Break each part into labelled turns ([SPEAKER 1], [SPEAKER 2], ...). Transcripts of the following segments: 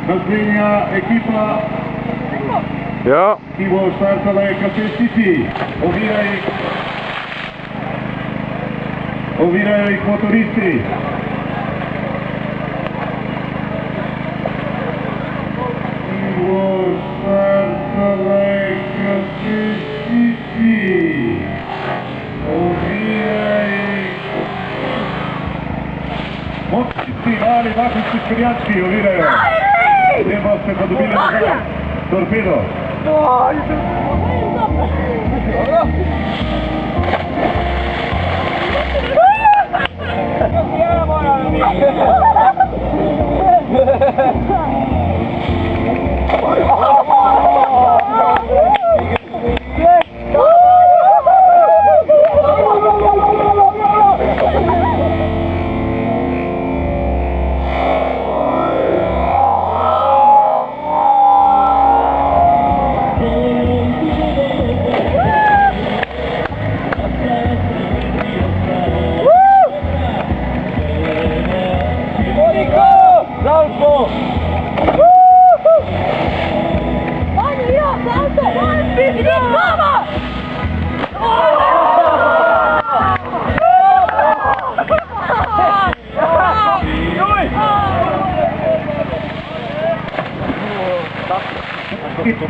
[SPEAKER 1] Naslednja ekipa,
[SPEAKER 2] Ja.
[SPEAKER 1] ki bo štartala, je kapetnici. Ovirajo jih motoristi. Ki bo štartala, je kapetnici. Močnici, mali vakuumski škrjački ovirajo. Potem boste pa dobili nazaj torpedo.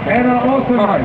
[SPEAKER 1] Era 18.